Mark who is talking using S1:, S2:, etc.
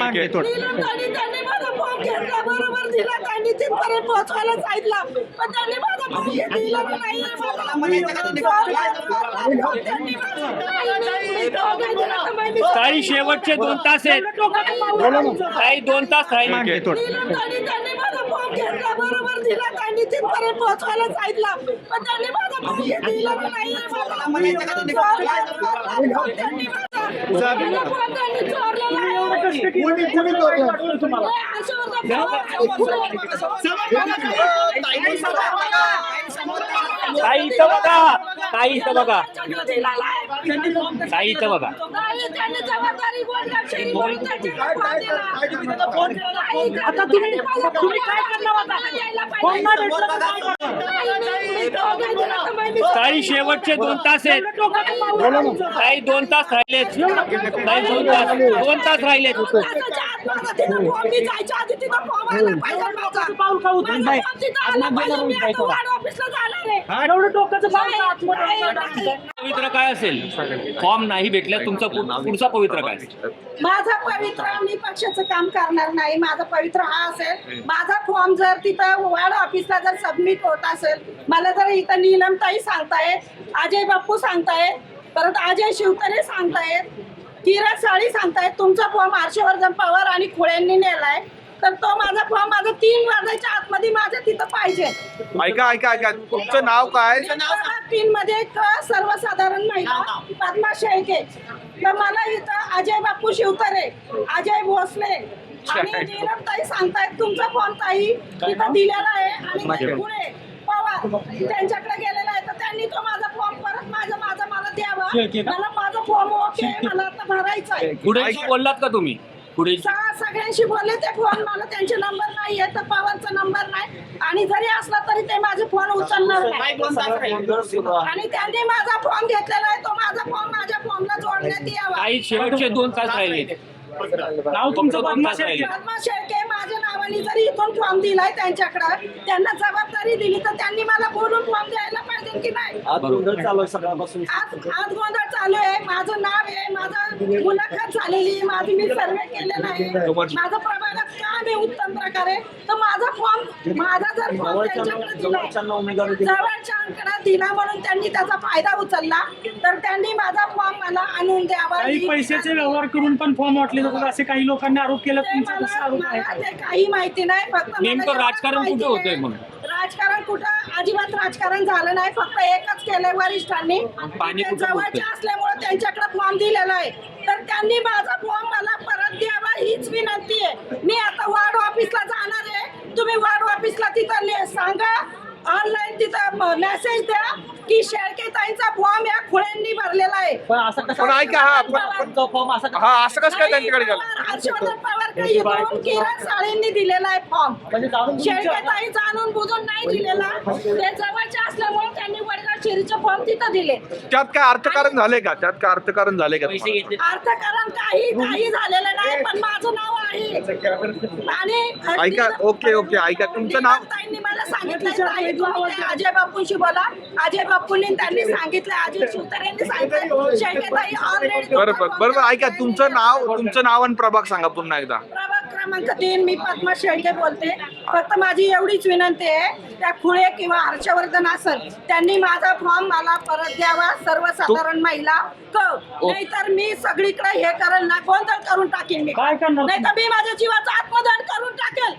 S1: मागे थोडं.
S2: त्यांनी माझा फॉर्म घेतला, बरोबर दिला, त्यांनी तिथपर्यंत पोहोचवायला सांगितलं, पण त्यांनी माझा फॉर्म दिला नाही.
S3: ताई शेवटचे 2 तास आहेत. ताई 2 तास राहिले.
S1: मागे थोडं.
S2: त्यांनी माझा फॉर्म घेतला, बरोबर दिला, त्यांनी तिथपर्यंत पोहोचवायला सांगितलं, पण त्यांनी माझा फॉर्म दिला नाही.
S3: ताई इथं बघा, ताई इथं बघा, ताई इथं बघा.
S2: त्यांनी जबाबदारी
S4: आता तुम्ही काय करणार आता? कोण नाही भेटलं तर काय करणार?
S3: ताई शेवटचे 2 तास आहेत. ताई 2 तास राहिलेत. ताई 2 तास राहिलेत.
S4: पाऊल का उचलत नाही? एवढं डोक्याचं पाऊल का आतमध्ये?
S3: पवित्र काय असेल? फॉर्म नाही भेटल्यास तुमचा पुढचा पवित्र काय असेल?
S2: माझा पवित्र, मी पक्षाचं काम करणार नाही. माझा पवित्र हा असेल, माझा फॉर्म जर तिथं वार्ड ऑफिसला जर सबमिट होत असेल, मला जर इथं नीलमताई सांगतायत, अजय बाप्पू सांगतायत, परत अजय शिवतरे सांगतायत, किरण साळी सांगतायत, तुमचा फॉर्म हर्षवर्धन पवार आणि खुळ्यांनी नेलाय, तर तो माझा फॉर्म माझा 3 वाजायच्या आतमध्ये माझ्या तिथं पाहिजे.
S1: ऐका तुमचं नाव काय?
S2: 3 मध्ये एक सर्वसाधारण महिला पद्मा शेळके. तर मला इथं अजय बापू शिवतरे, अजय भोसले आणि नीलमताई सांगतायत तुमचा फॉर्म ताई तिथं दिलेला आहे आणि पुढे पवार त्यांच्याकडे गेलेला आहे, तर त्यांनी तो माझा फॉर्म परत मला द्यावा. मला माझा फॉर्म ओके, मला आता भरायचा आहे.
S3: पुढे बोललात का तुम्ही? पुढे
S2: सगळ्यांशी बोलले, ते फोन मला त्यांचे नंबर नाही आहे, तर पवारचा नंबर नाही, आणि जरी असला तरी ते माझे फोन उचलणार नाही. आणि त्यांनी माझा फॉर्म घेतलेला आहे, तो माझा फॉर्म माझ्या फॉर्मला जोडण्यात यावा.
S3: ताई शेवटचे 2 तास राहिले.
S4: नाव तुमचं पद्मा शेळके.
S2: पद्मा शेळके माझ्या नावाने जरी इथून फॉर्म दिलाय त्यांच्याकडे, त्यांना जबाबदारी दिली, तर त्यांनी मला बोलून फॉर्म द्यायला पाहिजे की नाही? आज गोंधळ चालू आहे. माझं नाव आहे, माझा मुलाखत झालेली, माझी मी सर्वे केलेला आहे, माझं प्रभागात काम आहे उत्तम प्रकारे, तर माझा फॉर्म, माझा जर फॉर्म त्यांच्याकडे दिलाय, जवळच्या अंकडा दिला म्हणून त्यांनी त्याचा फायदा उचलला, तर त्यांनी माझा फॉर्म मला आणून द्यावा.
S4: काही पैशाचे व्यवहार करून पण फॉर्म वाटले जातात असे काही लोकांनी आरोप केला. तुमचा कसा आरोप आहे?
S2: मला ते काही माहिती नाही, फक्त मला
S3: नेमकं
S2: एवढं
S3: राजकारण
S2: माहिती
S3: कुठे होतंय
S2: आहे.
S3: मग?
S2: राजकारण कुठं? अजिबात राजकारण झालं नाही, फक्त एकच केलंय वरिष्ठांनी.
S3: पाणी
S2: ते
S3: कुठं
S2: जवळचे
S3: बोलतंय?
S2: असल्यामुळे त्यांच्याकडे फॉर्म दिलेला आहे, तर त्यांनी माझा फॉर्म मला परत द्यावा हीच विनंती आहे. मी आता वार्ड ऑफिसला जाणार आहे, तुम्ही वार्ड ऑफिसला तिथं सांगा, ऑनलाईन तिथं मेसेज द्या की शेळके ताईंचा फॉर्म या खुळ्यांनी भरलेला आहे.
S4: पण असं कसं?
S1: पण ऐका, हा
S4: फॉर्म असं
S1: असं कसं काय त्यांच्याकडे गेलं?
S2: हर्षवर्धन पवार काही दोन किरण साळींनी दिलेला आहे फॉर्म.
S4: म्हणजे जाणून
S2: शेळके ताई जाणून बुजून नाही दिलेला, ते जवळचे असल्यामुळे त्यांनी वडगाव शिरीचे फॉर्म तिथं दिले.
S1: त्यात काय अर्थकारण झालंय का? त्यात काय अर्थकारण झालंय का?
S2: अर्थकारण काही झालेलं नाही, पण माझं नाव आहे. आणि
S1: ऐका, ओके ऐका, तुमचं नाव?
S2: ताईंनी मला सांगितलं अजय बापूंशी बोला. अजय बापूंनी त्यांनी सांगितलं, अजय शिवतरेंनी सांगितलं, शेळके ताई ऑलरेडी.
S1: बरोबर ऐका, तुमचं नाव आणि प्रभाग सांगा पुन्हा एकदा.
S2: प्रभाग क्रमांक 3, मी पद्मा शेळके बोलते. फक्त माझी एवढीच विनंती आहे, त्या खुळे किंवा हर्षवर्धन असेल त्यांनी माझा फॉर्म मला परत द्यावा, सर्वसाधारण महिला नाहीतर मी सगळीकडे हे करेल ना, गोंधळ करून टाकेन मी,
S4: काय करणार?
S2: नाहीतर मी माझ्या जीवाचं आत्मदान करून टाकेल.